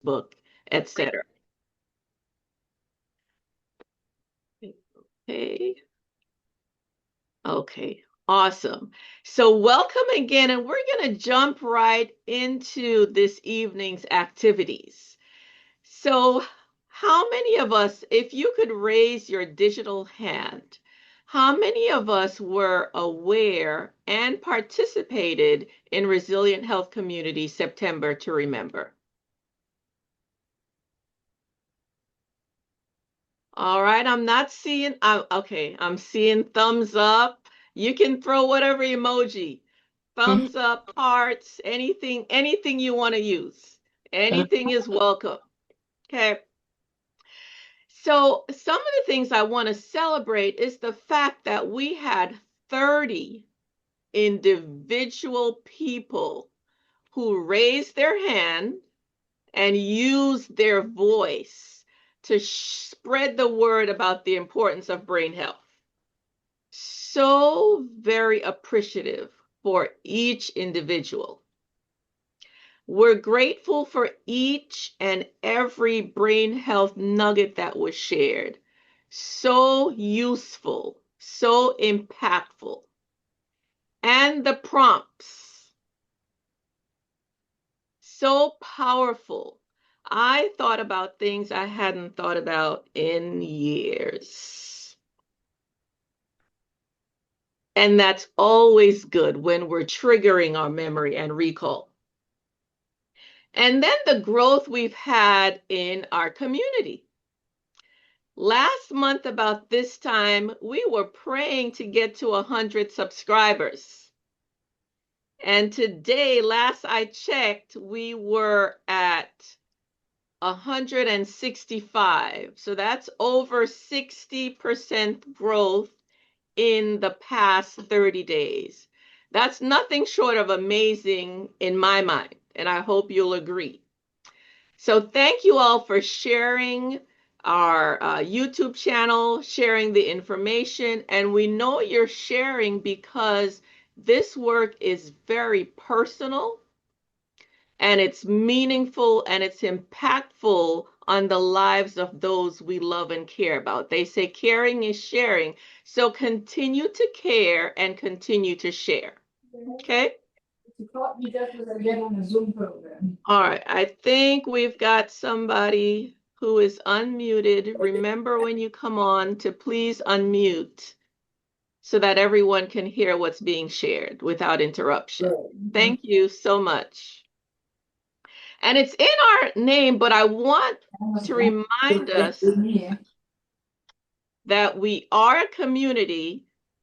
book, etc. Okay. Okay. Awesome. So welcome again, and we're going to jump right into this evening's activities. So, how many of us, if you could raise your digital hand, how many of us were aware and participated in Resilient Health Community September to Remember? All right, I'm not seeing, okay, I'm seeing thumbs up. You can throw whatever emoji, thumbs up, hearts, anything you want to use. Anything is welcome. Okay. So, some of the things I want to celebrate is the fact that we had 30 individual people who raised their hand and used their voice to spread the word about the importance of brain health. So very appreciative for each individual. We're grateful for each and every brain health nugget that was shared. So useful, so impactful. And the prompts, so powerful. I thought about things I hadn't thought about in years. And that's always good when we're triggering our memory and recall. And then the growth we've had in our community. Last month, about this time, we were praying to get to 100 subscribers. And today, last I checked, we were at 165. So that's over 60% growth in the past 30 days. That's nothing short of amazing in my mind, and I hope you'll agree. So thank you all for sharing our YouTube channel, sharing the information, and we know you're sharing because this work is very personal and it's meaningful and it's impactful on the lives of those we love and care about. They say caring is sharing. So continue to care and continue to share. Okay? You caught me just as I get on a Zoom program. All right. I think we've got somebody who is unmuted. Remember when you come on to please unmute so that everyone can hear what's being shared without interruption. Thank you so much. And it's in our name, but I want to remind us that we are a community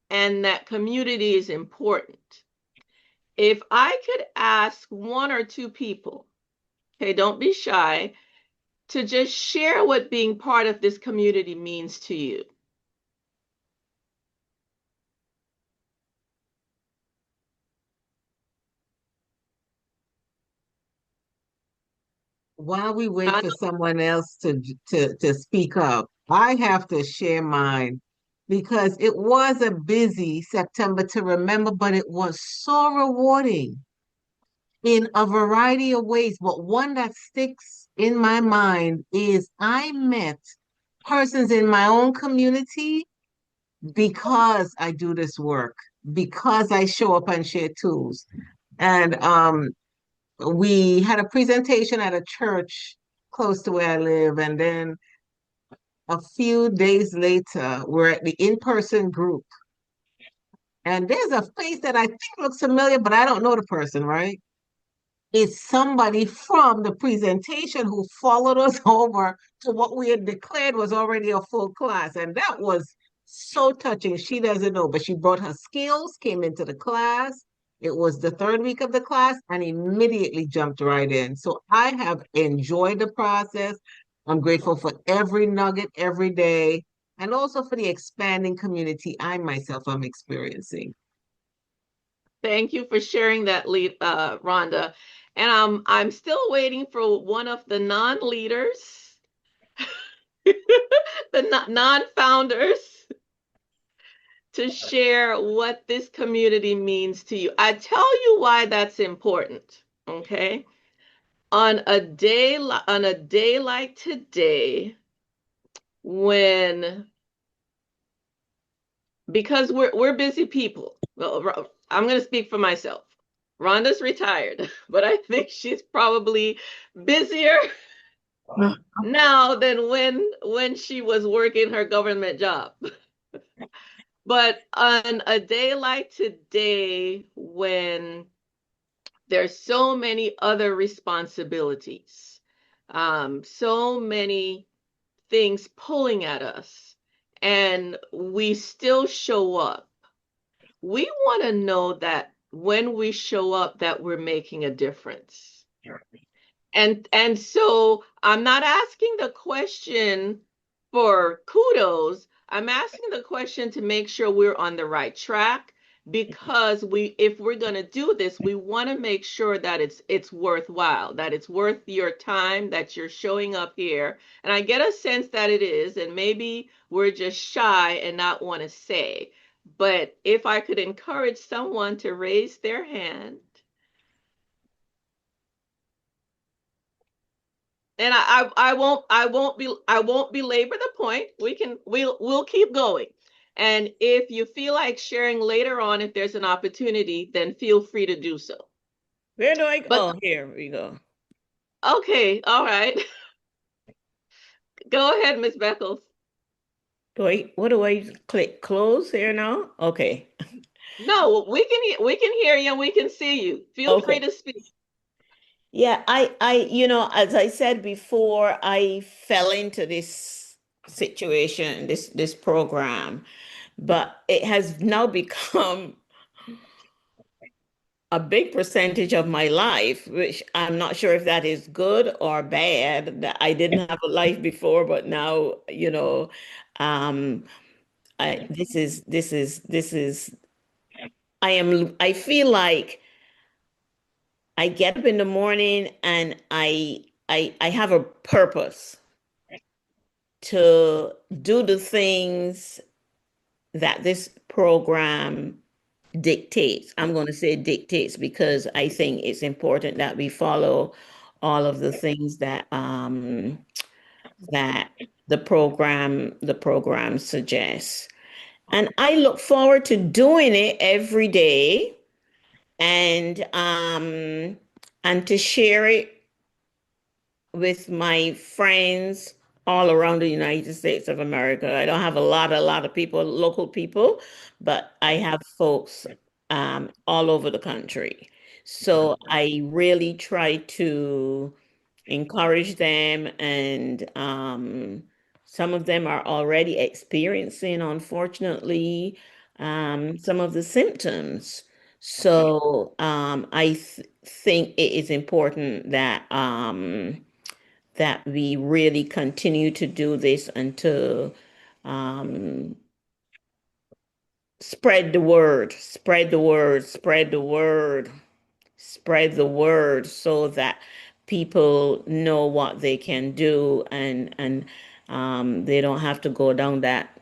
and that community is important. If I could ask one or two people, okay, don't be shy, to just share what being part of this community means to you. While we wait for someone else to speak up, I have to share mine because it was a busy September to remember, but it was so rewarding in a variety of ways. But one that sticks in my mind is I met persons in my own community because I do this work, because I show up and share tools. And we had a presentation at a church close to where I live, and then a few days later, we're at the in-person group, and there's a face that I think looks familiar, but I don't know the person, right? It's somebody from the presentation who followed us over to what we had declared was already a full class, and that was so touching. She doesn't know, but she brought her skills, came into the class. It was the third week of the class and immediately jumped right in. So I have enjoyed the process. I'm grateful for every nugget every day and also for the expanding community I myself am experiencing. Thank you for sharing that, Rhonda. And I'm still waiting for one of the non-leaders, the non-founders, to share what this community means to you. I tell you why that's important, okay? On a day like today, when because we're busy people. Well, I'm going to speak for myself. Rhonda's retired, but I think she's probably busier now than when she was working her government job. But on a day like today, when there's so many other responsibilities, so many things pulling at us, and we still show up. We want to know that when we show up that we're making a difference. And so I'm not asking the question for kudos. I'm asking the question to make sure we're on the right track, because we if we're going to do this, we want to make sure that it's worthwhile, that it's worth your time, that you're showing up here. And I get a sense that it is, and maybe we're just shy and not want to say. But if I could encourage someone to raise their hand, and I won't belabor the point. We'll keep going. And if you feel like sharing later on, if there's an opportunity, then feel free to do so. Where do I go? But Oh, here we go. okay, all right. Go ahead, Miss Beckles. What do I click? Close here now? Okay. No, we can hear you and we can see you. Feel free Okay. to speak. Yeah, as I said before, I fell into this situation, this program, but it has now become a big percentage of my life, which I'm not sure if that is good or bad. That I didn't have a life before, but now, um, this is, I feel like I get up in the morning and I have a purpose to do the things that this program dictates. I'm going to say dictates because I think it's important that we follow all of the things that the program suggests. And I look forward to doing it every day and to share it with my friends all around the United States of America. I don't have a lot of people, local people, but I have folks all over the country. So I really try to encourage them, and some of them are already experiencing, unfortunately, some of the symptoms. So I think it is important that we really continue to do this and to um, spread the word, spread the word, spread the word, spread the word, so that people know what they can do, and they don't have to go down that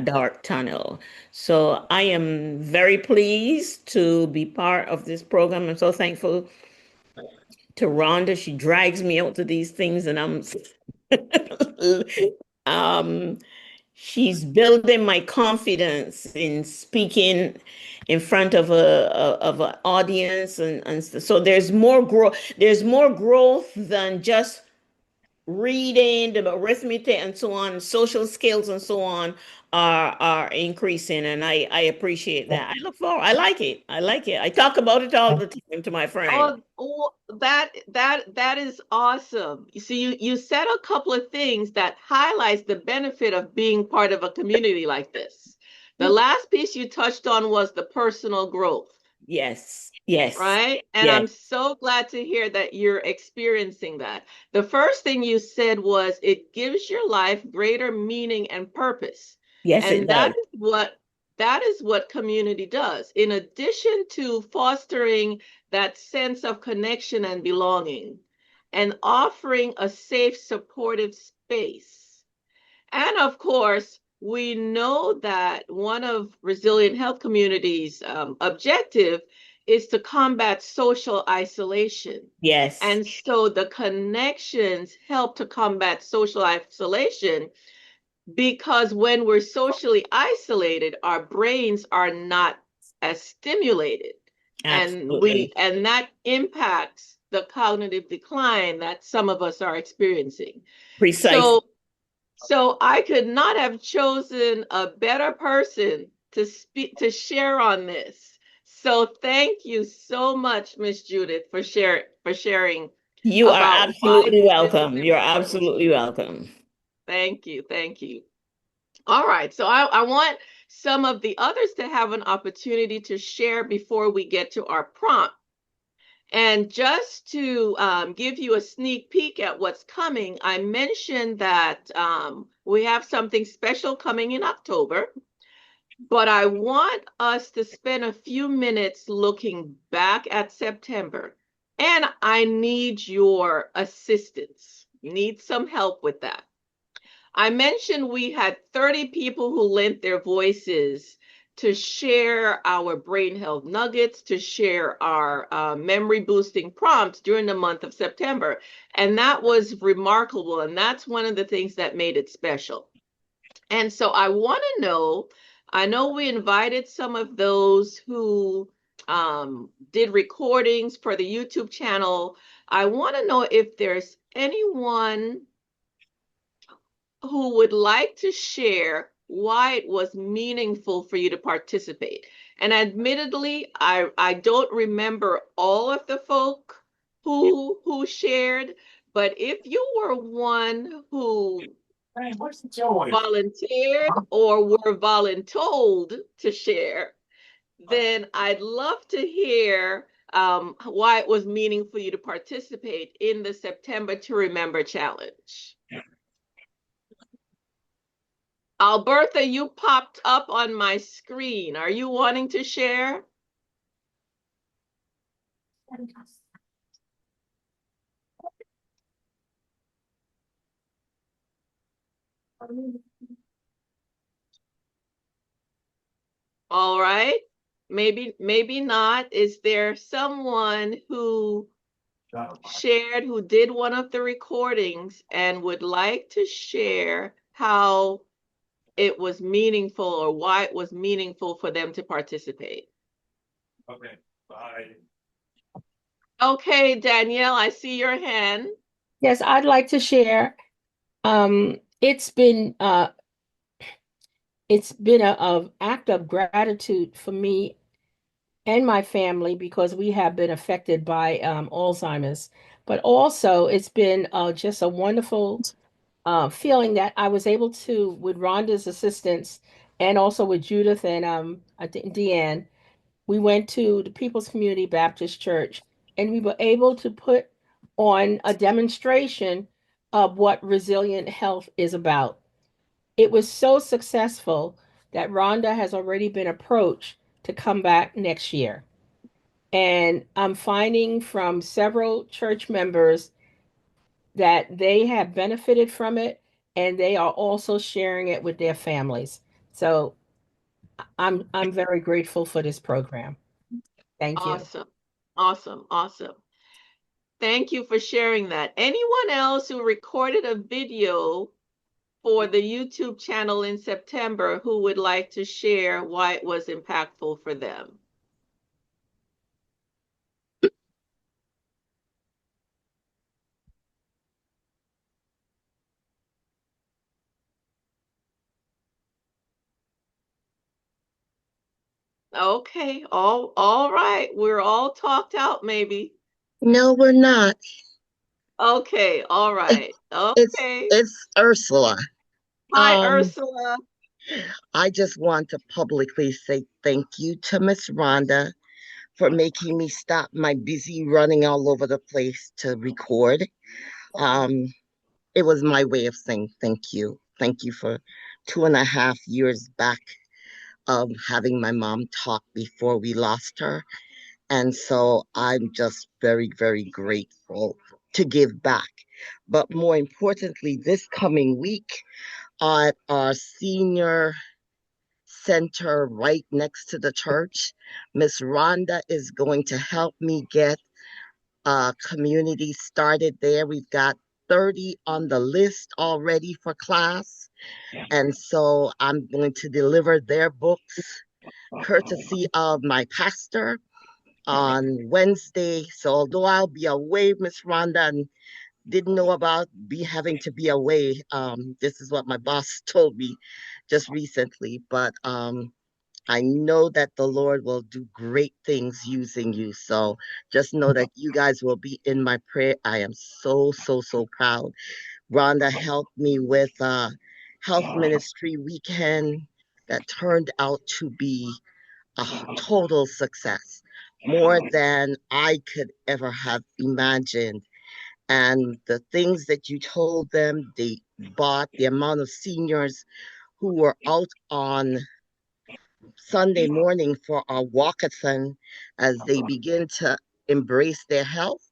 dark tunnel. So I am very pleased to be part of this program. I'm so thankful to Rhonda. She drags me out to these things, and I'm um she's building my confidence in speaking in front of of an audience, and so there's more growth than just reading, the arithmetic and so on, social skills and so on are increasing, and I appreciate that. I like it. I talk about it all the time to my friends. That is awesome. You see, you said a couple of things that highlights the benefit of being part of a community like this. The last piece you touched on was the personal growth, Yes, yes, right? And I'm yes, so glad to hear that you're experiencing that. The first thing you said was it gives your life greater meaning and purpose. yes, it And does. that is what community does. In addition to fostering that sense of connection and belonging and offering a safe, supportive space. And of course, we know that one of Resilient Health Community's objective is to combat social isolation. Yes. And so the connections help to combat social isolation because when we're socially isolated, our brains are not as stimulated. Absolutely. And that impacts the cognitive decline that some of us are experiencing. Precisely. So so I could not have chosen a better person to share on this. So thank you so much, Miss Judith, for sharing You are about why absolutely this is welcome. You're important. absolutely welcome. Thank you, thank you. All right, so I want some of the others to have an opportunity to share before we get to our prompt. And just to give you a sneak peek at what's coming, I mentioned that we have something special coming in October, but I want us to spend a few minutes looking back at September. And I need your assistance, need some help with that. I mentioned we had 30 people who lent their voices to share our brain health nuggets, to share our memory boosting prompts during the month of September. And that was remarkable. And that's one of the things that made it special. And so I want to know, I know we invited some of those who did recordings for the YouTube channel. I want to know if there's anyone who would like to share why it was meaningful for you to participate. And admittedly, I don't remember all of the folk who shared, but if you were one who volunteered or were voluntold to share, then I'd love to hear why it was meaningful for you to participate in the September to Remember challenge. Albertha, you popped up on my screen. Are you wanting to share? All right. Maybe not. Is there someone who shared, who did one of the recordings and would like to share how it was meaningful or why it was meaningful for them to participate? Okay, bye. Okay, Danielle, I see your hand. Yes, I'd like to share. Um, it's been uh, it's been a act of gratitude for me and my family because we have been affected by Alzheimer's. But also, it's been just a wonderful feeling that I was able to, with Rhonda's assistance, and also with Judith and I think Deanne, we went to the People's Community Baptist Church, and we were able to put on a demonstration of what resilient health is about. It was so successful that Rhonda has already been approached to come back next year. And I'm finding from several church members that they have benefited from it and they are also sharing it with their families. So I'm very grateful for this program. Thank you. Awesome. Awesome. Awesome. Thank you for sharing that. Anyone else who recorded a video for the YouTube channel in September who would like to share why it was impactful for them? Okay, all right. We're all talked out, maybe. No, we're not. Okay, all right. It's Okay. it's Ursula. Hi, Um, Ursula. I just want to publicly say thank you to Miss Rhonda for making me stop my busy running all over the place to record. Um, it was my way of saying thank you. Thank you for 2.5 years back of having my mom talk before we lost her. And so I'm just very, very grateful to give back. But more importantly, this coming week at our senior center right next to the church. Miss Rhonda is going to help me get a community started there. We've got 30 on the list already for class. And so I'm going to deliver their books courtesy of my pastor on Wednesday. So although I'll be away, Miss Rhonda, and didn't know about having to be away, this is what my boss told me just recently. But I know that the Lord will do great things using you. So just know that you guys will be in my prayer. I am so, so, so proud. Rhonda helped me with a health ministry weekend that turned out to be a total success, more than I could ever have imagined. And the things that you told them, they bought, the amount of seniors who were out on Sunday morning for our walkathon as they begin to embrace their health,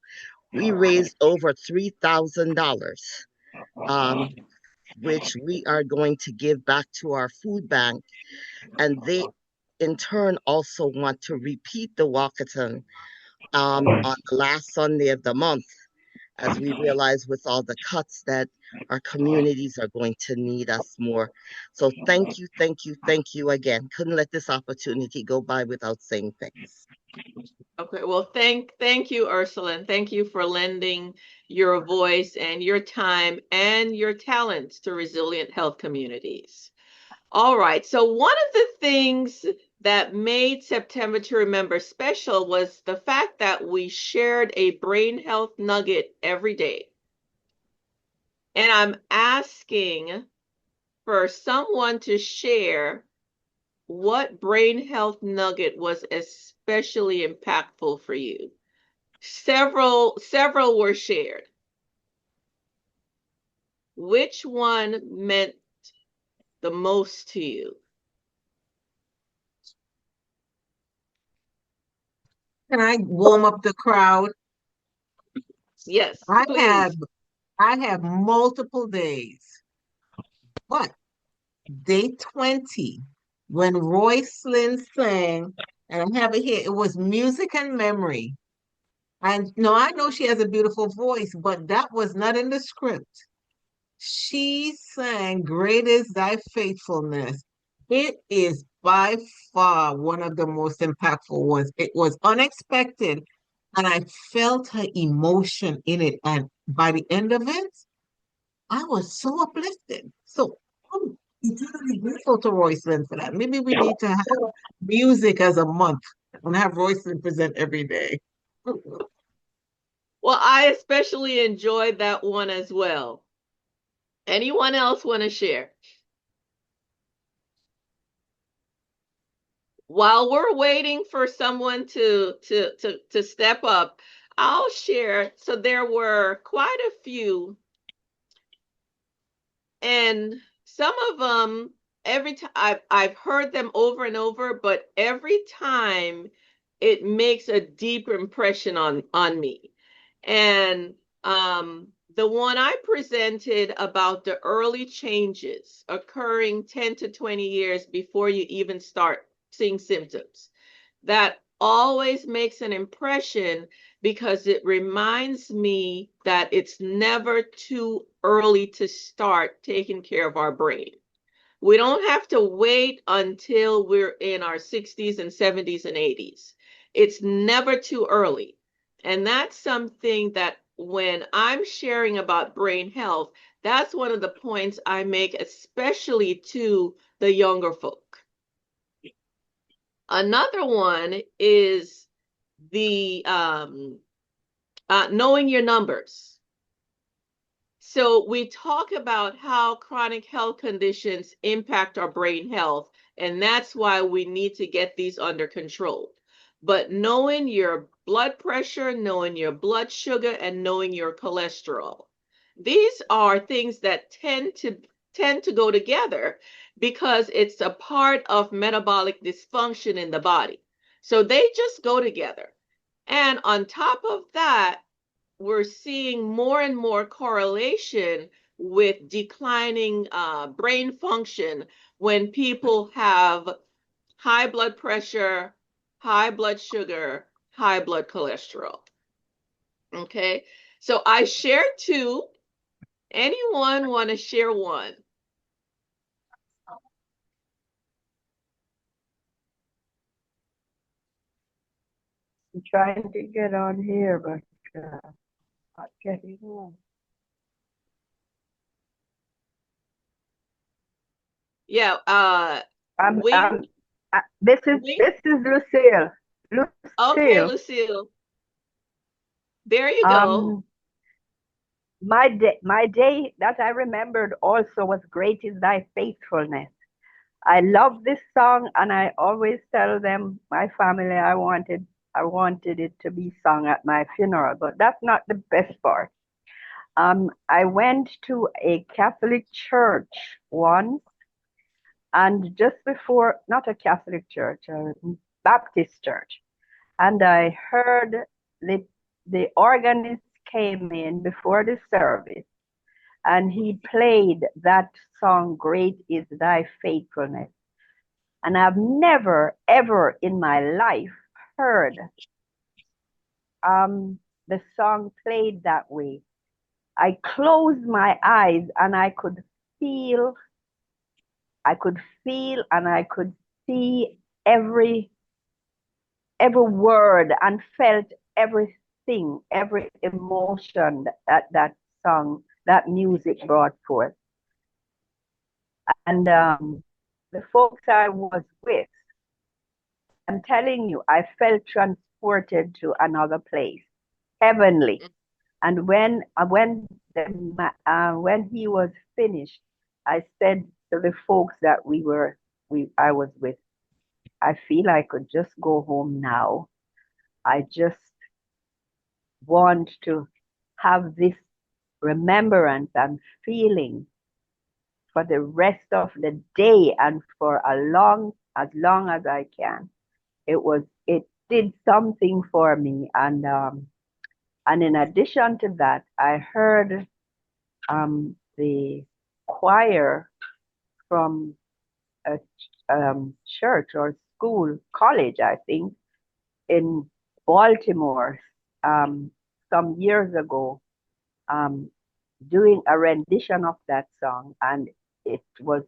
we raised over $3,000, which we are going to give back to our food bank. And they, in turn, also want to repeat the walkathon on the last Sunday of the month, as we realize with all the cuts that our communities are going to need us more. So thank you, thank you, thank you again. Couldn't let this opportunity go by without saying thanks. Okay, well, thank you, Ursula, and thank you for lending your voice and your time and your talents to resilient health communities. All right, so one of the things that made September to Remember special was the fact that we shared a brain health nugget every day. And I'm asking for someone to share what brain health nugget was especially impactful for you. Several were shared. Which one meant the most to you? Can I warm up the crowd? Yes, I have please. I have multiple days. But day 20, when Roy Slyn sang, and I have it here, it was Music and Memory. And no, I know she has a beautiful voice, but that was not in the script. She sang Great is Thy Faithfulness. It is by far one of the most impactful ones. It was unexpected, and I felt her emotion in it. And by the end of it, I was so uplifted. So I'm eternally grateful to Roycelyn for that. Maybe we need to have music as a month and have Roycelyn present every day. Well, I especially enjoyed that one as well. Anyone else want to share? While we're waiting for someone to step up, I'll share. So there were quite a few, and some of them every time I've heard them over and over, but every time it makes a deep impression on me. And the one I presented about the early changes occurring 10 to 20 years before you even start seeing symptoms, that always makes an impression because it reminds me that it's never too early to start taking care of our brain. We don't have to wait until we're in our 60s and 70s and 80s. It's never too early. And that's something that when I'm sharing about brain health, that's one of the points I make, especially to the younger folk. Another one is the knowing your numbers. So we talk about how chronic health conditions impact our brain health, and that's why we need to get these under control. But knowing your blood pressure, knowing your blood sugar, and knowing your cholesterol, these are things that tend to go together because it's a part of metabolic dysfunction in the body. So they just go together. And on top of that, we're seeing more and more correlation with declining brain function when people have high blood pressure, high blood sugar, high blood cholesterol. Okay, so I shared two. Anyone want to share one? I'm trying to get on here, but not getting on. Yeah, I'm, Wing, I'm, this is Wing. this is Lucille. Okay, Lucille. Lucille. There you go. Um, my day that I remembered also was "Great is Thy Faithfulness." I love this song, and I always tell them, my family, I wanted it to be sung at my funeral, but that's not the best part. I went to a Catholic church once, and just before, not a Catholic church, a Baptist church, and I heard the the organist came in before the service, and he played that song, "Great is Thy Faithfulness." And I've never, ever in my life heard the song played that way. I closed my eyes and feel, I could feel and I could see every every word and felt everything, every emotion that song, that music brought forth. And the folks I was with, I'm telling you, I felt transported to another place, heavenly. And when he was finished, I said to the folks that I was with, I feel I could just go home now. I just want to have this remembrance and feeling for the rest of the day and for as long as I can. It did something for me, and in addition to that, I heard the choir from a church or school, college, I think, in Baltimore, some years ago, um, doing a rendition of that song. And it was,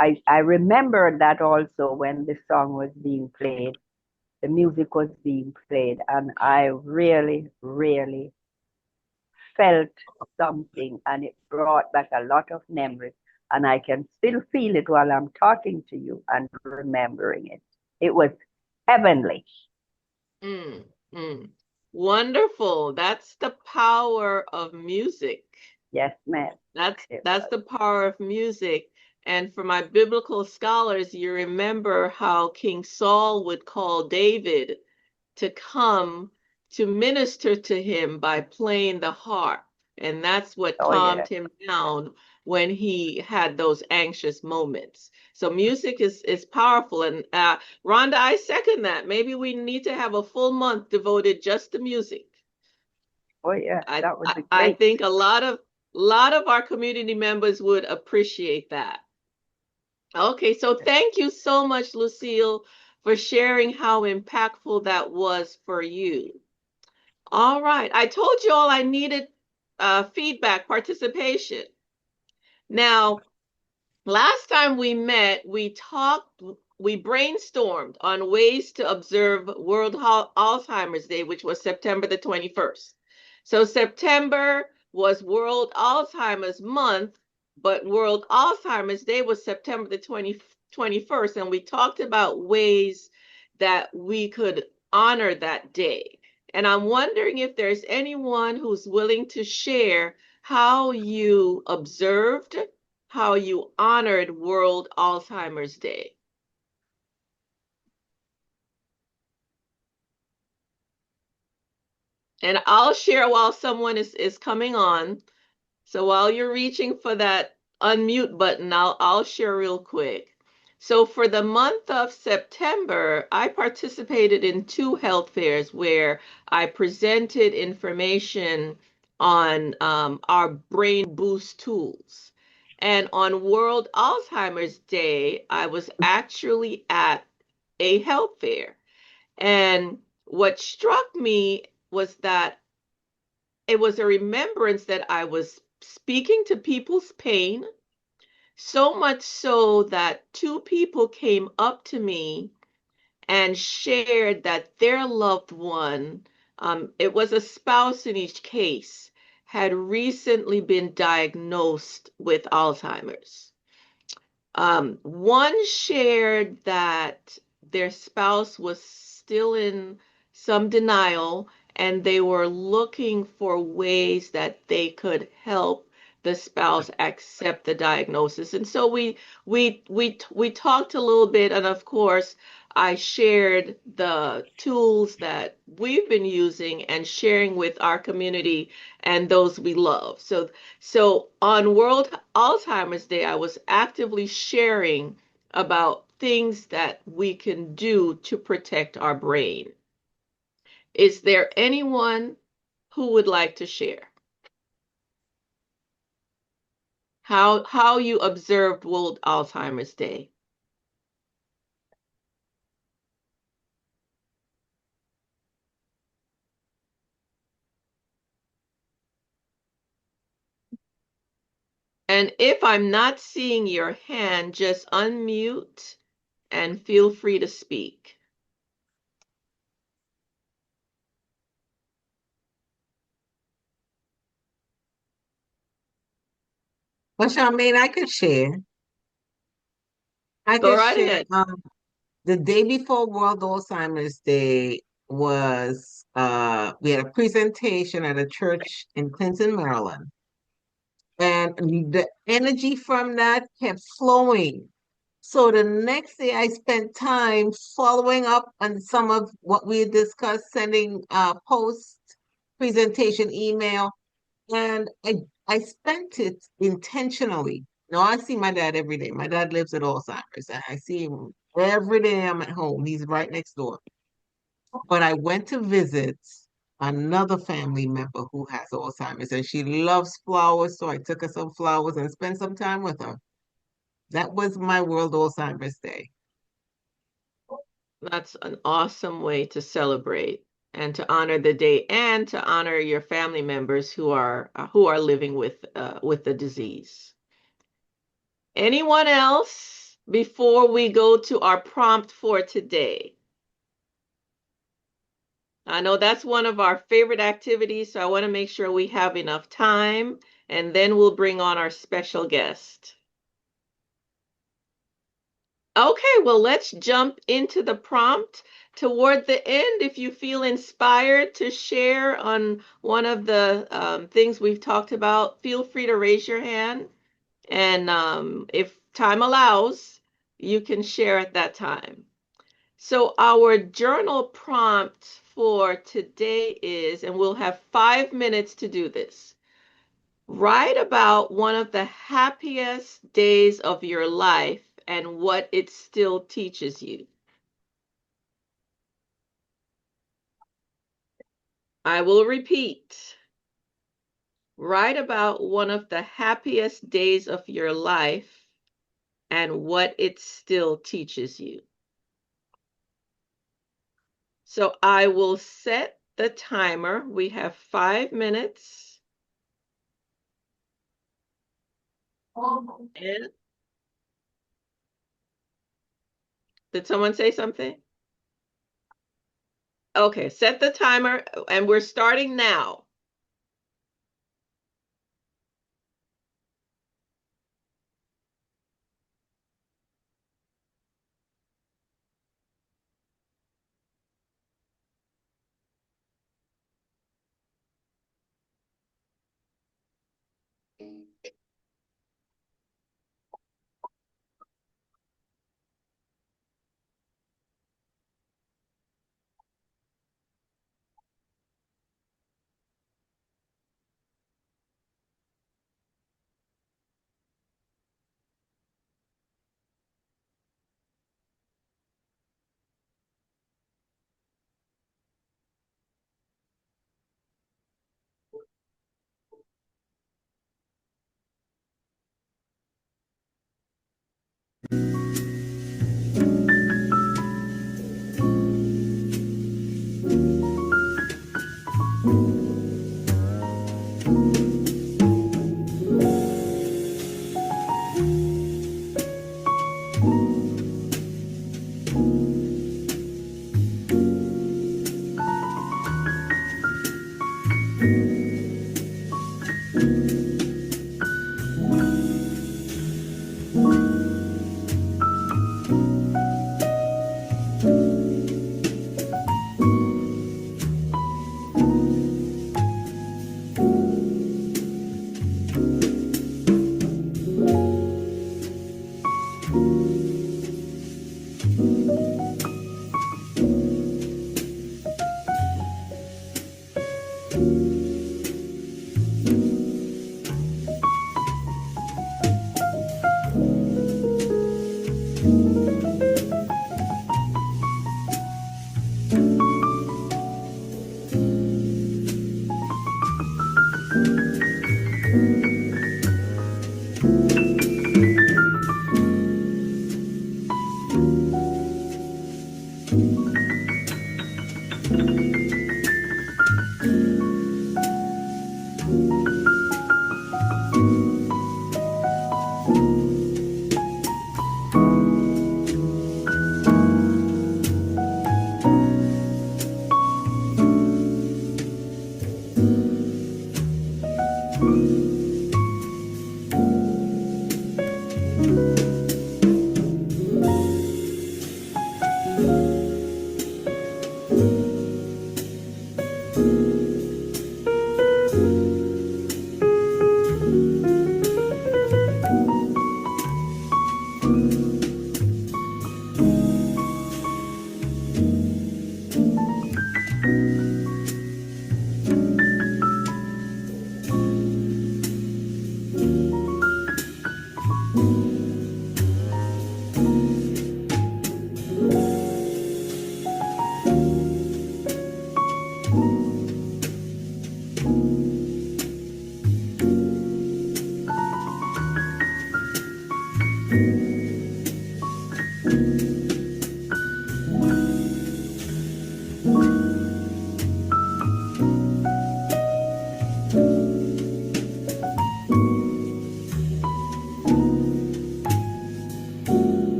I remember that also when the song was being played, the music was being played, and I really, really felt something, and it brought back a lot of memories. And I can still feel it while I'm talking to you and remembering it. It was heavenly. Mm, mm. Wonderful. That's the power of music. Yes, ma'am. It That's was. the power of music. And for my biblical scholars, you remember how King Saul would call David to come to minister to him by playing the harp. And that's what Oh, calmed yeah. him down when he had those anxious moments. So music is powerful. And Rhonda, I second that. Maybe we need to have a full month devoted just to music. Oh, yeah. I That would I, be I great. think a lot of our community members would appreciate that. Okay, so thank you so much, Lucille, for sharing how impactful that was for you. All right. I told you all I needed feedback, participation. Now, last time we met, we brainstormed on ways to observe World Alzheimer's Day, which was September the 21st. So September was World Alzheimer's Month, but World Alzheimer's Day was September the 21st. And we talked about ways that we could honor that day. And I'm wondering if there's anyone who's willing to share how you observed, how you honored World Alzheimer's Day. And I'll share while someone is coming on. So while you're reaching for that unmute button, I'll share real quick. So for the month of September, I participated in two health fairs where I presented information on our brain boost tools. And on World Alzheimer's Day, I was actually at a health fair. And what struck me was that it was a remembrance that I was speaking to people's pain, so much so that two people came up to me and shared that their loved one, it was a spouse in each case, had recently been diagnosed with Alzheimer's. One shared that their spouse was still in some denial and they were looking for ways that they could help the spouse accept the diagnosis. And so we talked a little bit, and of course, I shared the tools that we've been using and sharing with our community and those we love. So on World Alzheimer's Day, I was actively sharing about things that we can do to protect our brain. Is there anyone who would like to share how you observed World Alzheimer's Day? And if I'm not seeing your hand, just unmute and feel free to speak. Well, Charmaine, I could share. I Go could right share. ahead. The day before World Alzheimer's Day was we had a presentation at a church in Clinton, Maryland. And the energy from that kept flowing. So the next day I spent time following up on some of what we had discussed, sending post presentation email, and I spent it intentionally. Now I see my dad every day. My dad lives at Alzheimer's, and I see him every day I'm at home. He's right next door. But I went to visit another family member who has Alzheimer's, and she loves flowers, so I took her some flowers and spent some time with her. That was my World Alzheimer's Day. That's an awesome way to celebrate and to honor the day and to honor your family members who are living with the disease. Anyone else before we go to our prompt for today? I know that's one of our favorite activities, so I want to make sure we have enough time, and then we'll bring on our special guest. Okay, well, let's jump into the prompt. Toward the end, if you feel inspired to share on one of the things we've talked about, feel free to raise your hand. And if time allows, you can share at that time. So, our journal prompt for today is, and we'll have 5 minutes to do this. Write about one of the happiest days of your life and what it still teaches you. I will repeat. Write about one of the happiest days of your life and what it still teaches you. So I will set the timer. We have 5 minutes. And did someone say something? Okay, set the timer and we're starting now.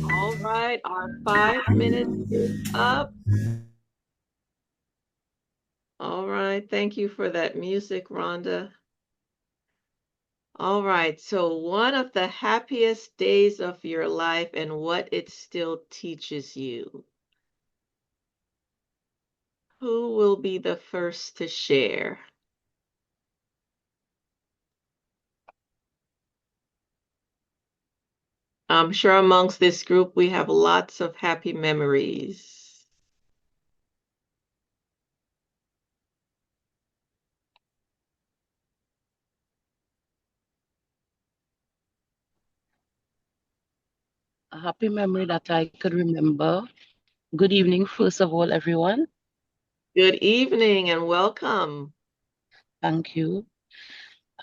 All right, our 5 minutes is up. All right, thank you for that music, Rhonda. All right, so one of the happiest days of your life and what it still teaches you. Who will be the first to share? I'm sure amongst this group we have lots of happy memories. A happy memory that I could remember. Good evening, first of all, everyone. Good evening and welcome. Thank you.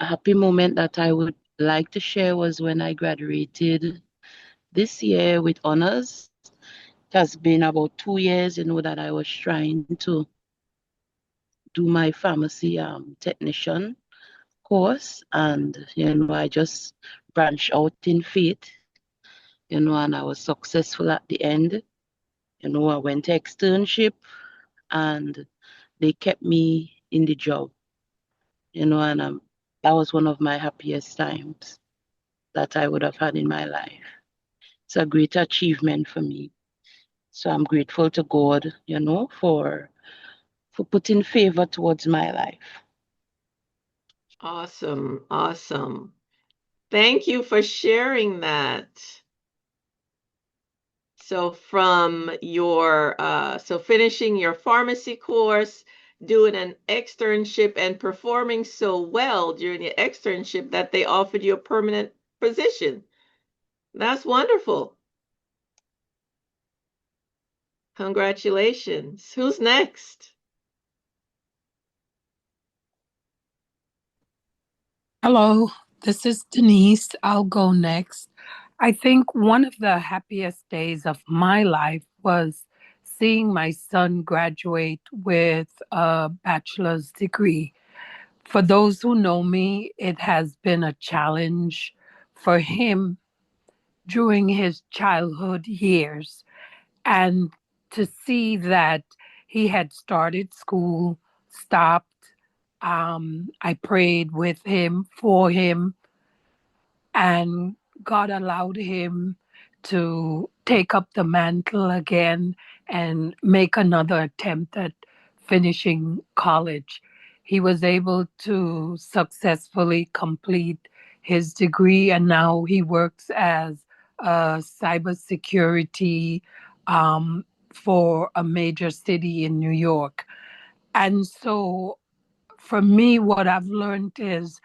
A happy moment that I would like to share was when I graduated this year with honors. It has been about 2 years, that I was trying to do my pharmacy technician course, and I just branched out in faith, and I was successful at the end. I went to externship, and they kept me in the job, and that was one of my happiest times that I would have had in my life. It's a great achievement for me. So I'm grateful to God, for putting favor towards my life. Awesome, awesome. Thank you for sharing that. So from so finishing your pharmacy course, doing an externship and performing so well during the externship that they offered you a permanent position. That's wonderful. Congratulations. Who's next? Hello, this is Denise. I'll go next. I think one of the happiest days of my life was seeing my son graduate with a bachelor's degree. For those who know me, it has been a challenge for him during his childhood years. And to see that he had started school, stopped, I prayed with him, for him, and God allowed him to take up the mantle again and make another attempt at finishing college. He was able to successfully complete his degree, and now he works as a cybersecurity for a major city in New York. And so for me, what I've learned is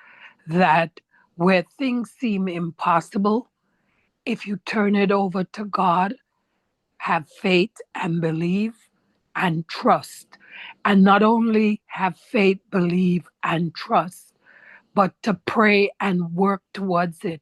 that where things seem impossible, if you turn it over to God, have faith and believe and trust. And not only have faith, believe, and trust, but to pray and work towards it.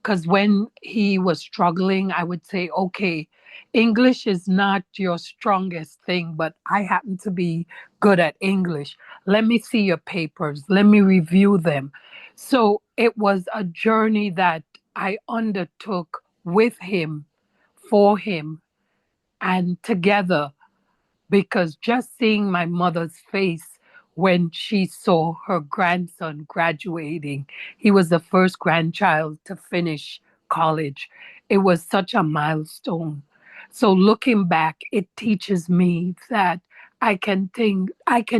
Because when he was struggling, I would say, okay, English is not your strongest thing, but I happen to be good at English. Let me see your papers, let me review them. So it was a journey that I undertook with him, for him, and together, because just seeing my mother's face when she saw her grandson graduating, he was the first grandchild to finish college. It was such a milestone. So looking back, it teaches me that I can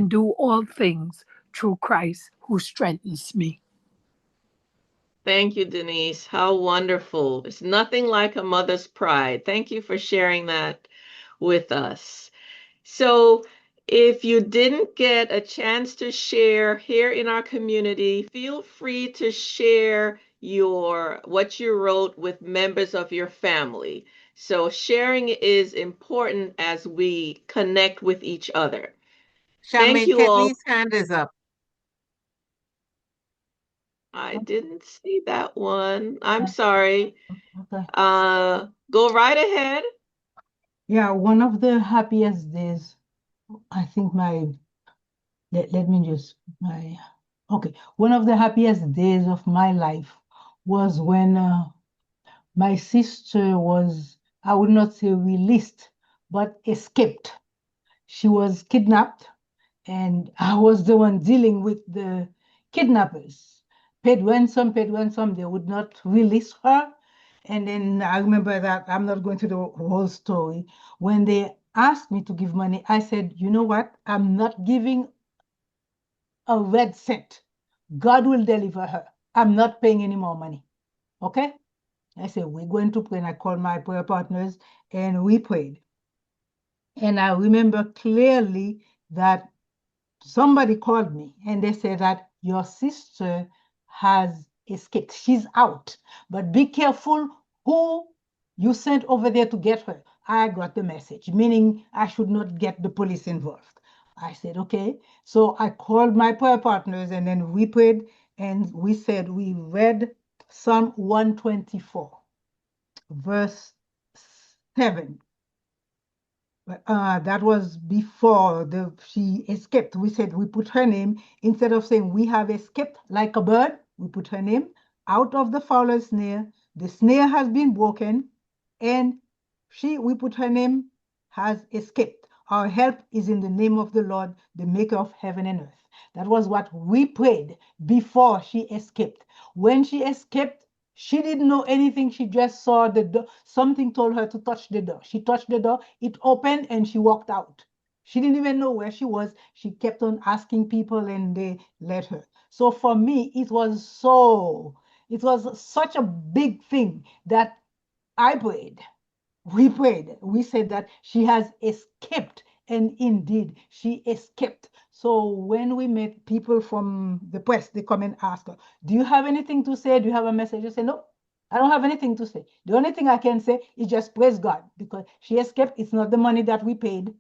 do all things through Christ who strengthens me. Thank you, Denise. How wonderful. It's nothing like a mother's pride. Thank you for sharing that with us. So, if you didn't get a chance to share here in our community, feel free to share your what you wrote with members of your family. So, sharing is important as we connect with each other. Thank Charmaine, you all. Kenny's hand is up. I didn't see that one. I'm sorry. Okay. Go right ahead. Yeah, one of the happiest days, I think let me just, okay. One of the happiest days of my life was when my sister was, I would not say released, but escaped. She was kidnapped, and I was the one dealing with the kidnappers. Paid ransom, they would not release her. And then I remember that, I'm not going to the whole story. When they asked me to give money, I said, you know what? I'm not giving a red cent. God will deliver her. I'm not paying any more money. Okay? I said, we're going to pray. And I called my prayer partners and we prayed. And I remember clearly that somebody called me and they said that your sister has escaped. She's out. But be careful who you sent over there to get her. I got the message, meaning I should not get the police involved. I said, okay. So I called my prayer partners and then we prayed and we read Psalm 124, verse 7. That was before she escaped. We said we put her name, instead of saying we have escaped like a bird, we put her name out of the fowler's snare. The snare has been broken, and we put her name, has escaped. Our help is in the name of the Lord, the maker of heaven and earth. That was what we prayed before she escaped. When she escaped, she didn't know anything. She just saw the door. Something told her to touch the door. She touched the door, it opened, and she walked out. She didn't even know where she was. She kept on asking people, and they let her. So for me, it was such a big thing that I prayed. We prayed. We said that she has escaped. And indeed, she escaped. So when we met people from the press, they come and ask her, do you have anything to say? Do you have a message? I say, no, I don't have anything to say. The only thing I can say is just praise God because she escaped. It's not the money that we paid,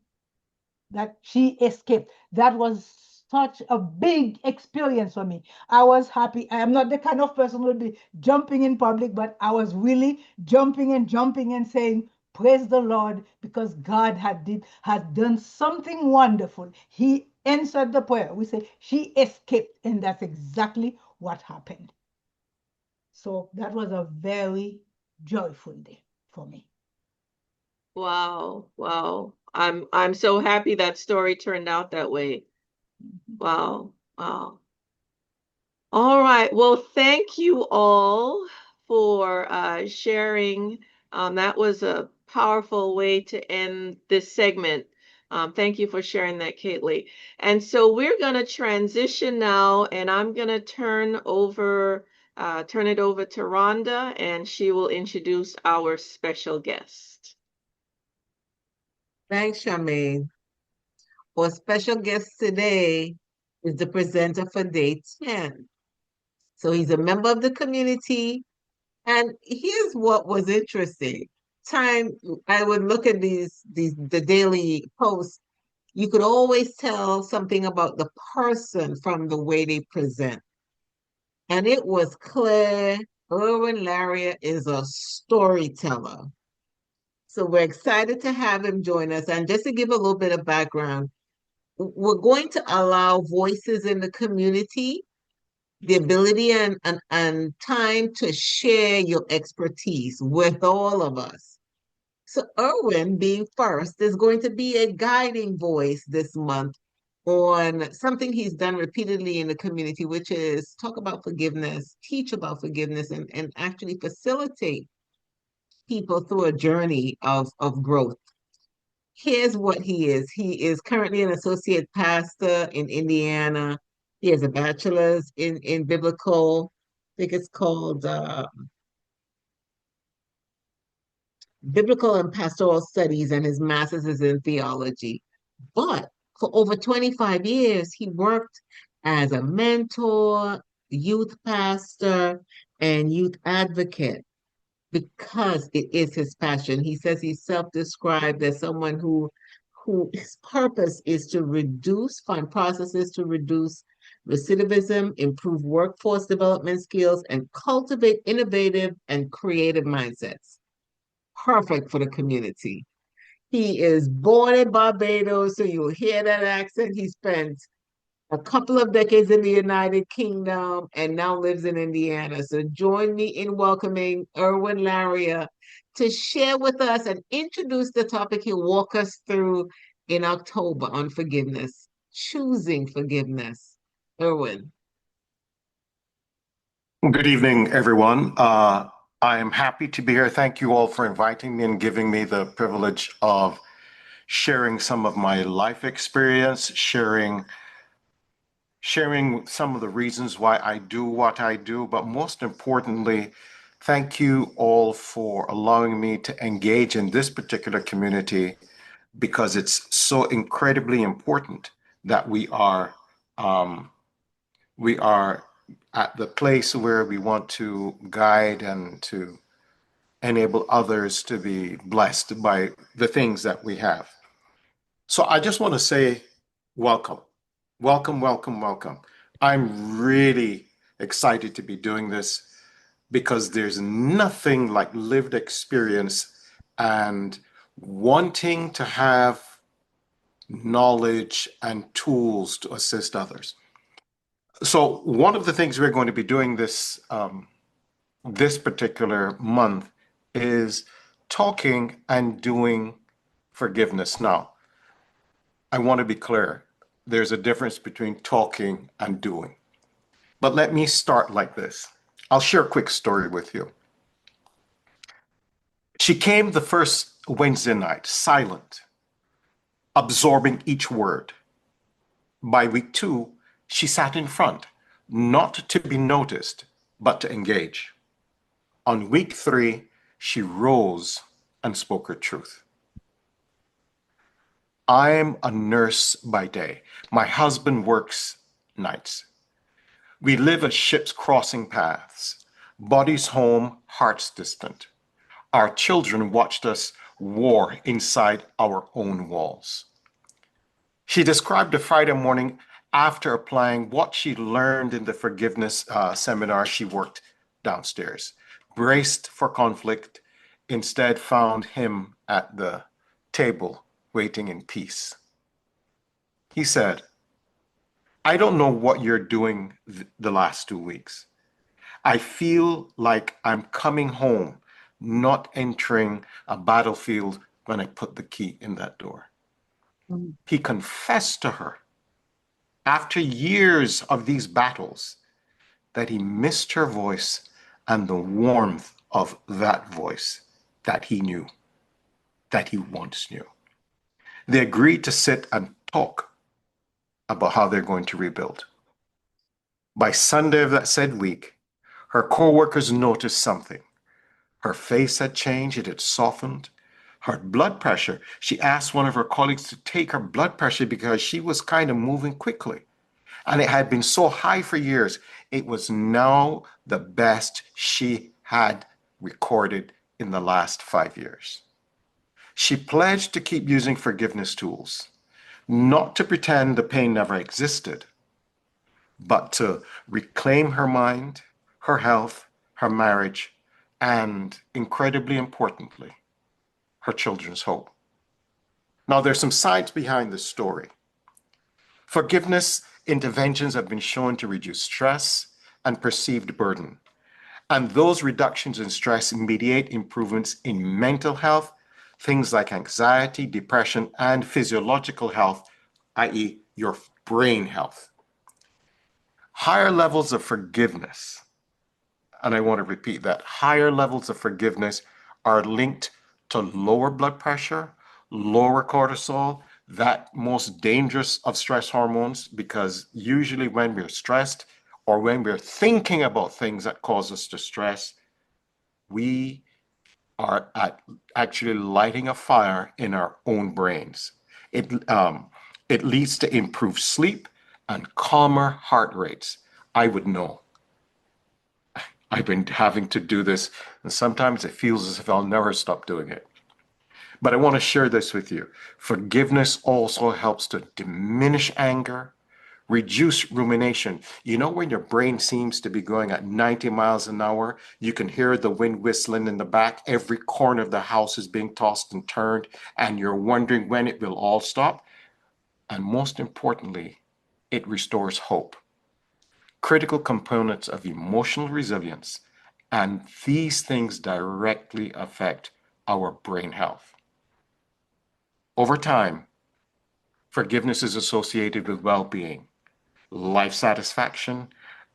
that she escaped. That was such a big experience for me. I was happy. I am not the kind of person who would be jumping in public, but I was really jumping and saying, praise the Lord, because God had done something wonderful. He answered the prayer. We say she escaped, and that's exactly what happened. So that was a very joyful day for me. Wow, wow. I'm so happy that story turned out that way. Wow, wow. All right. Well, thank you all for sharing. That was a powerful way to end this segment. Thank you for sharing that, Kately. And so we're going to transition now, and I'm going to turn it over to Rhonda, and she will introduce our special guest. Thanks, Charmaine. Our special guest today is the presenter for Day 10. So he's a member of the community. And here's what was interesting. Time I would look at the daily posts, you could always tell something about the person from the way they present. And it was clear Erwin Laria is a storyteller. So we're excited to have him join us. And just to give a little bit of background, we're going to allow voices in the community the ability and time to share your expertise with all of us. So Erwin, being first, is going to be a guiding voice this month on something he's done repeatedly in the community, which is talk about forgiveness, teach about forgiveness, and actually facilitate people through a journey of growth. Here's what he is. He is currently an associate pastor in Indiana. He has a bachelor's in biblical, I think it's called biblical and pastoral studies, and his master's is in theology. But for over 25 years, he worked as a mentor, youth pastor, and youth advocate because it is his passion. He says he's self-described as someone who his purpose is to find processes to reduce recidivism, improve workforce development skills, and cultivate innovative and creative mindsets. Perfect for the community. He is born in Barbados, so you'll hear that accent. He spent a couple of decades in the United Kingdom and now lives in Indiana. So join me in welcoming Erwin Laria to share with us and introduce the topic he'll walk us through in October on forgiveness, choosing forgiveness. Erwin. Good evening, everyone. I am happy to be here. Thank you all for inviting me and giving me the privilege of sharing some of my life experience, sharing some of the reasons why I do what I do, but most importantly, thank you all for allowing me to engage in this particular community because it's so incredibly important that um, we are at the place where we want to guide and to enable others to be blessed by the things that we have. So I just want to say welcome, welcome, welcome, welcome. I'm really excited to be doing this because there's nothing like lived experience and wanting to have knowledge and tools to assist others. So one of the things we're going to be doing this particular month is talking and doing forgiveness. Now, I want to be clear. There's a difference between talking and doing. But let me start like this. I'll share a quick story with you. She came the first Wednesday night, silent, absorbing each word. By week 2, she sat in front, not to be noticed, but to engage. On week 3, she rose and spoke her truth. I'm a nurse by day. My husband works nights. We live as ships crossing paths. Bodies home, hearts distant. Our children watched us war inside our own walls. She described a Friday morning after applying what she learned in the forgiveness seminar she worked downstairs. Braced for conflict, instead found him at the table waiting in peace. He said, I don't know what you're doing the last 2 weeks. I feel like I'm coming home, not entering a battlefield when I put the key in that door. Mm. He confessed to her after years of these battles that he missed her voice and the warmth of that voice that he knew, that he once knew. They agreed to sit and talk about how they're going to rebuild. By Sunday of that said week, her co-workers noticed something. Her face had changed, it had softened. Her blood pressure, she asked one of her colleagues to take her blood pressure because she was kind of moving quickly. And it had been so high for years. It was now the best she had recorded in the last 5 years. She pledged to keep using forgiveness tools, not to pretend the pain never existed, but to reclaim her mind, her health, her marriage, and incredibly importantly, her children's hope. Now, there's some science behind this story. Forgiveness interventions have been shown to reduce stress and perceived burden. And those reductions in stress mediate improvements in mental health, things like anxiety, depression, and physiological health, i.e., your brain health. Higher levels of forgiveness, and I want to repeat that, higher levels of forgiveness are linked to lower blood pressure, lower cortisol, that most dangerous of stress hormones, because usually when we're stressed or when we're thinking about things that cause us to stress, we are actually lighting a fire in our own brains. It leads to improved sleep and calmer heart rates. I would know. I've been having to do this, and sometimes it feels as if I'll never stop doing it. But I want to share this with you. Forgiveness also helps to diminish anger, reduce rumination. You know, when your brain seems to be going at 90 miles an hour, you can hear the wind whistling in the back. Every corner of the house is being tossed and turned, and you're wondering when it will all stop. And most importantly, it restores hope. Critical components of emotional resilience. And these things directly affect our brain health. Over time, forgiveness is associated with well being, life satisfaction,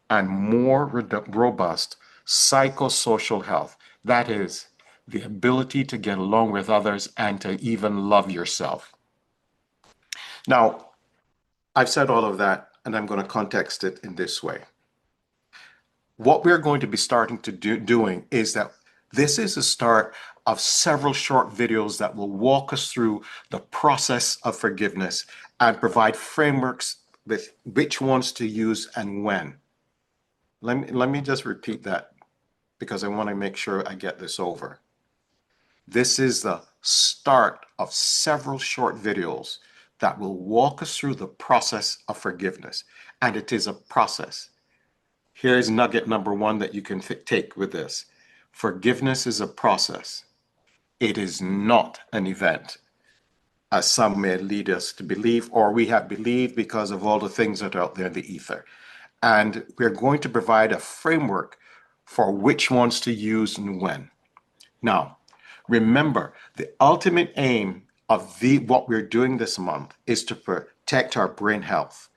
and more robust psychosocial health. That is, the ability to get along with others and to even love yourself. Now, I've said all of that, and I'm going to context it in this way. What we're going to be starting to doing is that this is the start of several short videos that will walk us through the process of forgiveness and provide frameworks with which ones to use and when. Let me just repeat that because I want to make sure I get this over. This is the start of several short videos that will walk us through the process of forgiveness. And it is a process. Here's nugget number one that you can take with this. Forgiveness is a process. It is not an event, as some may lead us to believe, or we have believed because of all the things that are out there in the ether. And we're going to provide a framework for which ones to use and when. Now, remember, the ultimate aim of what we're doing this month is to protect our brain health,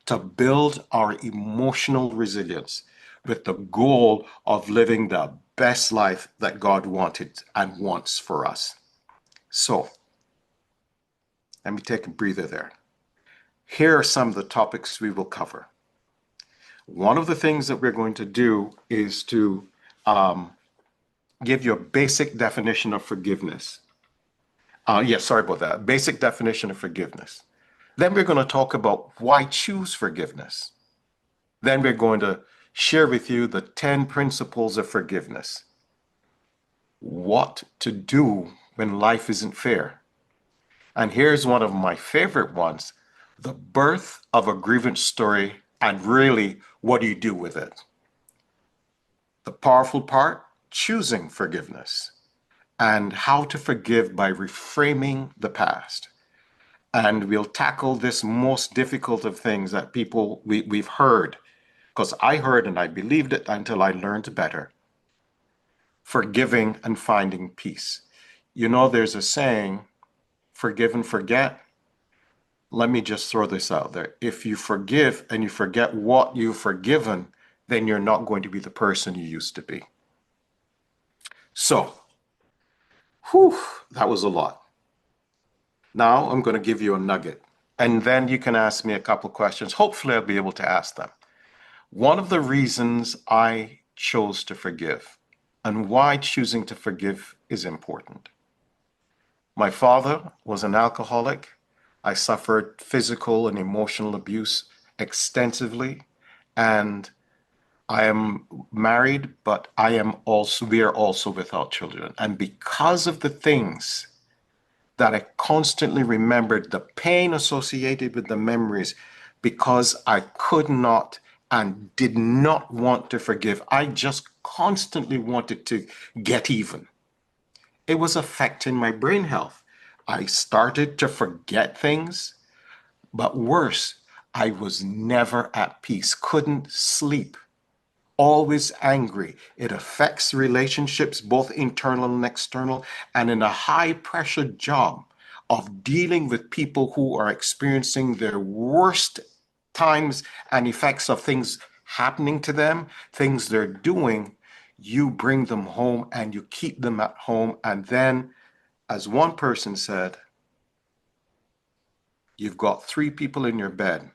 to build our emotional resilience with the goal of living the best life that God wanted and wants for us. So, let me take a breather there. Here are some of the topics we will cover. One of the things that we're going to do is to give you a basic definition of forgiveness. Yes, sorry about that. Basic definition of forgiveness. Then we're going to talk about why choose forgiveness. Then we're going to share with you the 10 principles of forgiveness. What to do when life isn't fair. And here's one of my favorite ones, the birth of a grievance story, and really, what do you do with it? The powerful part, choosing forgiveness, and how to forgive by reframing the past. And we'll tackle this most difficult of things that we've heard, because I heard and I believed it until I learned better. Forgiving and finding peace. You know, there's a saying, forgive and forget. Let me just throw this out there. If you forgive and you forget what you've forgiven, then you're not going to be the person you used to be. So, that was a lot. Now I'm going to give you a nugget, and then you can ask me a couple questions. Hopefully, I'll be able to ask them. One of the reasons I chose to forgive and why choosing to forgive is important. My father was an alcoholic. I suffered physical and emotional abuse extensively, and I am married, but we are also without children. And because of the things that I constantly remembered, the pain associated with the memories, because I could not and did not want to forgive, I just constantly wanted to get even. It was affecting my brain health. I started to forget things, but worse, I was never at peace, couldn't sleep, always angry. It affects relationships, both internal and external, and in a high pressure job of dealing with people who are experiencing their worst times and effects of things happening to them, things they're doing, you bring them home and you keep them at home. And then, as one person said, you've got 3 people in your bed,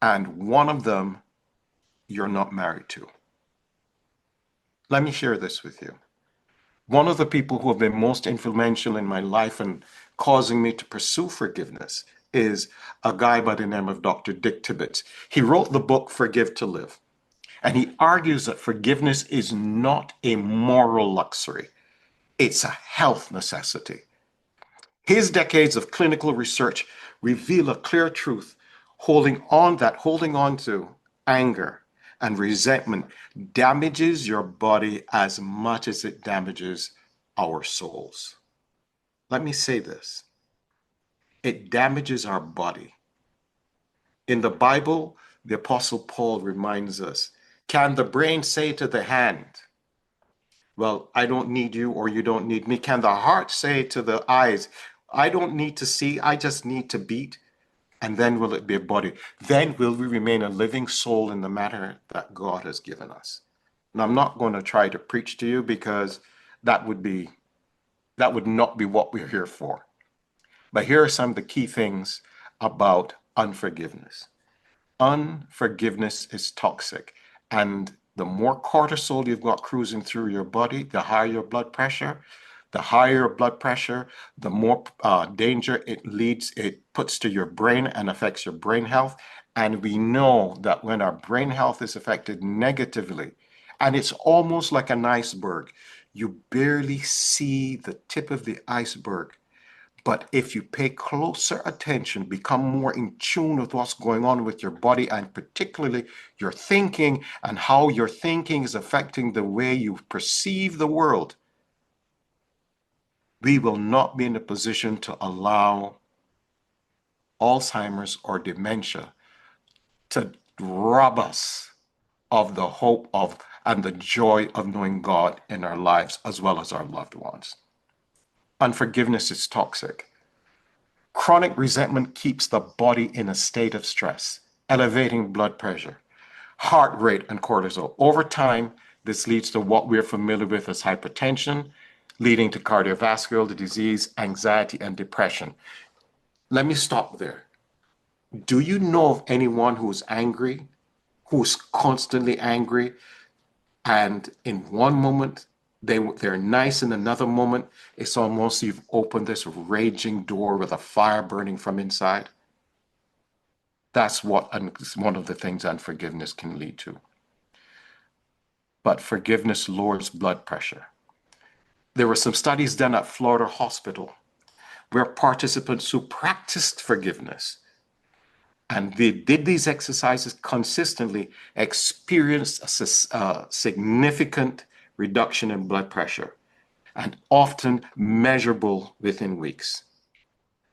and one of them you're not married to. Let me share this with you. One of the people who have been most influential in my life and causing me to pursue forgiveness is a guy by the name of Dr. Dick Tibbetts. He wrote the book Forgive to Live, and he argues that forgiveness is not a moral luxury, it's a health necessity. His decades of clinical research reveal a clear truth. Holding on to anger and resentment damages your body as much as it damages our souls. Let me say this. It damages our body. In the Bible, the Apostle Paul reminds us, can the brain say to the hand, well, I don't need you or you don't need me? Can the heart say to the eyes, I don't need to see, I just need to beat? And then will it be a body? Then will we remain a living soul in the matter that God has given us? And I'm not going to try to preach to you because that would not be what we're here for. But here are some of the key things about unforgiveness. Unforgiveness is toxic. And the more cortisol you've got cruising through your body, the higher your blood pressure. The higher your blood pressure, the more danger it puts to your brain and affects your brain health. And we know that when our brain health is affected negatively, and it's almost like an iceberg, you barely see the tip of the iceberg. But if you pay closer attention, become more in tune with what's going on with your body and particularly your thinking and how your thinking is affecting the way you perceive the world, we will not be in a position to allow Alzheimer's or dementia to rob us of the hope of and the joy of knowing God in our lives as well as our loved ones. Unforgiveness is toxic. Chronic resentment keeps the body in a state of stress, elevating blood pressure, heart rate, and cortisol. Over time, this leads to what we're familiar with as hypertension, leading to cardiovascular disease, anxiety, and depression. Let me stop there. Do you know of anyone who's angry, who's constantly angry, and in one moment they're nice, in another moment it's almost you've opened this raging door with a fire burning from inside? That's one of the things unforgiveness can lead to. But forgiveness lowers blood pressure. There were some studies done at Florida Hospital where participants who practiced forgiveness and they did these exercises consistently experienced a significant reduction in blood pressure and often measurable within weeks.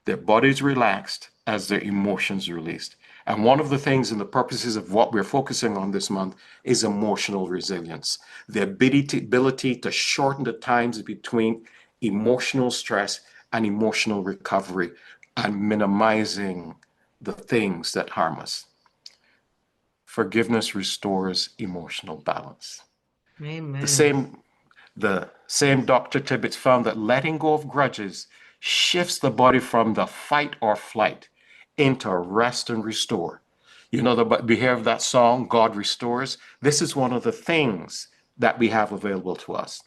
Their bodies relaxed as their emotions released. And one of the things and the purposes of what we're focusing on this month is emotional resilience, the ability to shorten the times between emotional stress and emotional recovery and minimizing the things that harm us. Forgiveness restores emotional balance. The Amen. same the same Dr. Tibbetts found that letting go of grudges shifts the body from the fight or flight into rest and restore. You know, we hear of that song, God Restores. This is one of the things that we have available to us.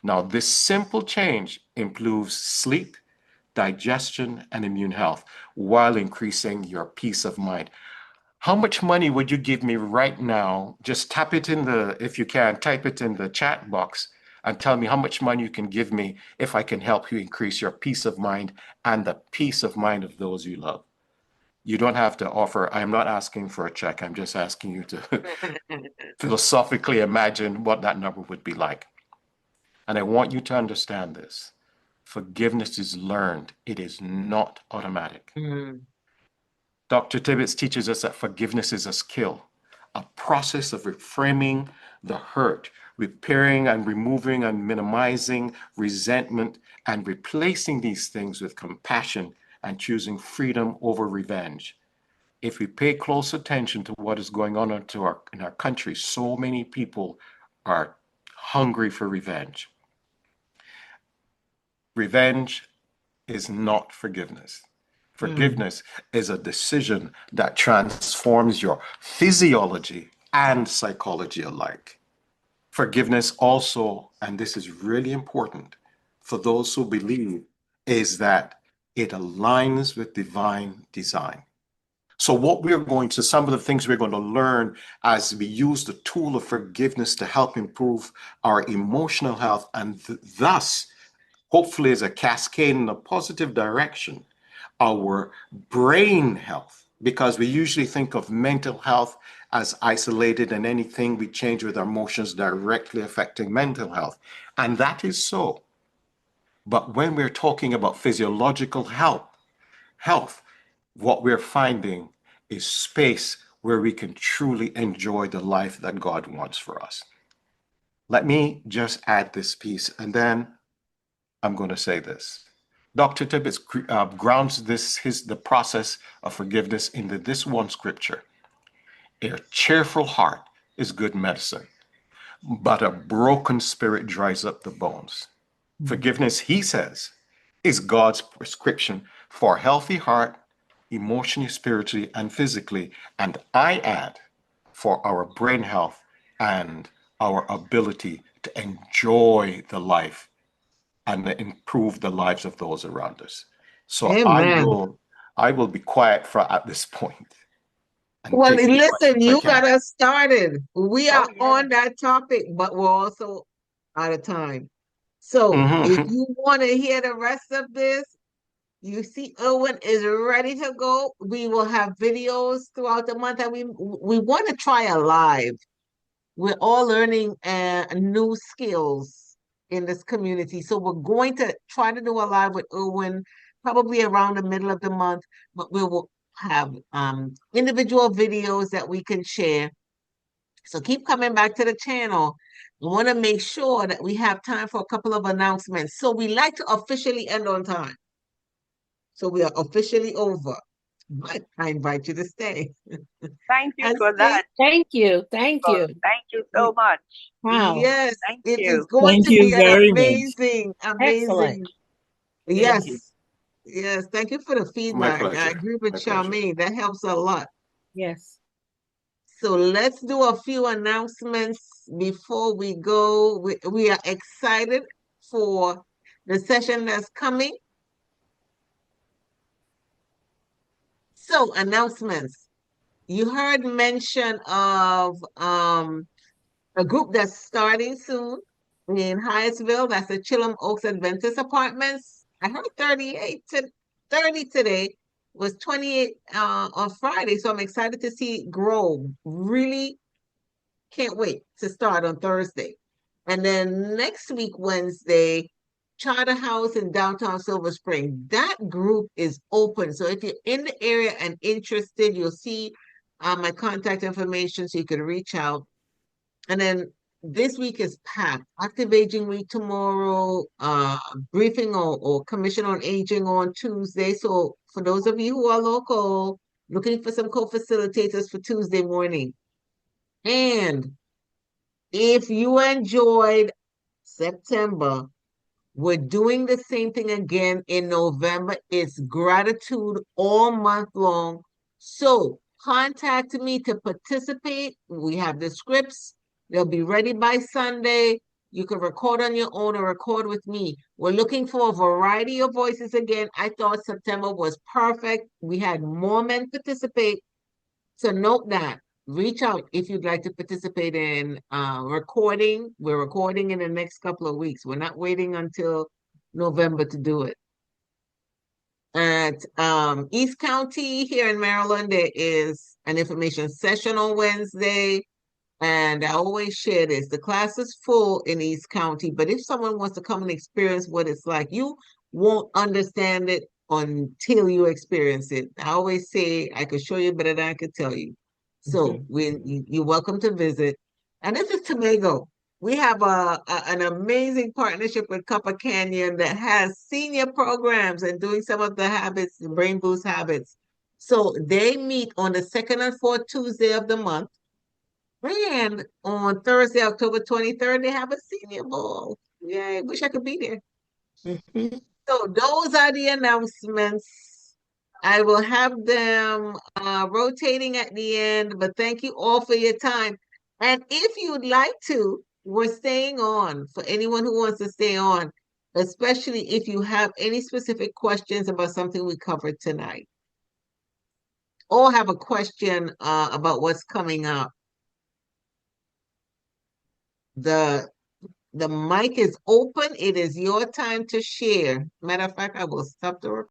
Now, this simple change improves sleep, digestion, and immune health while increasing your peace of mind. How much money would you give me right now? Just tap it in if you can, type it in the chat box and tell me how much money you can give me if I can help you increase your peace of mind and the peace of mind of those you love. You don't have to offer, I'm not asking for a check. I'm just asking you to philosophically imagine what that number would be like. And I want you to understand this. Forgiveness is learned, it is not automatic. Mm. Dr. Tibbetts teaches us that forgiveness is a skill, a process of reframing the hurt, repairing and removing and minimizing resentment, and replacing these things with compassion and choosing freedom over revenge. If we pay close attention to what is going on in our country, so many people are hungry for revenge. Revenge is not forgiveness. Mm. Forgiveness is a decision that transforms your physiology and psychology alike. Forgiveness also, and this is really important for those who believe, is that it aligns with divine design. So, some of the things we're going to learn as we use the tool of forgiveness to help improve our emotional health and thus hopefully as a cascade in a positive direction, our brain health, because we usually think of mental health as isolated and anything we change with our emotions directly affecting mental health. And that is so. But when we're talking about physiological health, what we're finding is space where we can truly enjoy the life that God wants for us. Let me just add this piece, and then I'm going to say this. Dr. Tibbetts grounds the process of forgiveness into this one scripture. A cheerful heart is good medicine, but a broken spirit dries up the bones. Forgiveness, he says, is God's prescription for a healthy heart, emotionally, spiritually, and physically. And I add, for our brain health and our ability to enjoy the life and improve the lives of those around us. So Amen. I will be quiet for at this point and Well, take any listen, questions I you can. got us started. We Oh are yeah. on that topic, but we're also out of time. So if Mhm. you want to hear the rest of this, you see Owen is ready to go. We will have videos throughout the month, and we want to try a live. We're all learning new skills in this community. So we're going to try to do a live with Owen probably around the middle of the month, but we will have individual videos that we can share. So keep coming back to the channel. We want to make sure that we have time for a couple of announcements. So we like to officially end on time. So we are officially over. But I invite you to stay Thank you and for stay. that. Thank you. Thank you. Thank you so much. Wow. Yes, Thank it is you. going Thank to be you an very much. amazing, Excellent. amazing. Thank Yes. you. Yes, yes. Thank you for the My feedback. I pleasure. agree with My pleasure. Charmaine. That helps a lot. Yes. So let's do a few announcements before we go. We are excited for the session that's coming. So, announcements. You heard mention of a group that's starting soon in Hyattsville. That's the Chillum Oaks Adventist Apartments. I heard 38 to 30 today, was 28 on Friday. So I'm excited to see it grow. Really can't wait to start on Thursday. And then next week, Wednesday, Charter House in downtown Silver Spring. That group is open. So if you're in the area and interested, you'll see my contact information so you can reach out. And then this week is packed. Active Aging Week tomorrow, briefing or Commission on Aging on Tuesday. So for those of you who are local, looking for some co-facilitators for Tuesday morning. And if you enjoyed September, we're doing the same thing again in November. It's gratitude all month long. So contact me to participate. We have the scripts. They'll be ready by Sunday. You can record on your own or record with me. We're looking for a variety of voices again. I thought September was perfect. We had more men participate. So note that. Reach out if you'd like to participate in recording. We're recording in the next couple of weeks. We're not waiting until November to do it. At East County here in Maryland, there is an information session on Wednesday. And I always share this. The class is full in East County, but if someone wants to come and experience what it's like, you won't understand it until you experience it. I always say I could show you better than I could tell you. So you're welcome to visit. And this is Tomago. We have an amazing partnership with Copper Canyon that has senior programs and doing some of the habits, the brain boost habits. So they meet on the second and fourth Tuesday of the month. And on Thursday, October 23rd, they have a senior ball. Yay, wish I could be there. Mhm. So those are the announcements. I will have them rotating at the end, but thank you all for your time. And if you'd like to, we're staying on for anyone who wants to stay on, especially if you have any specific questions about something we covered tonight, or have a question about what's coming up. The The mic is open. It is your time to share. Matter of fact, I will stop the recording.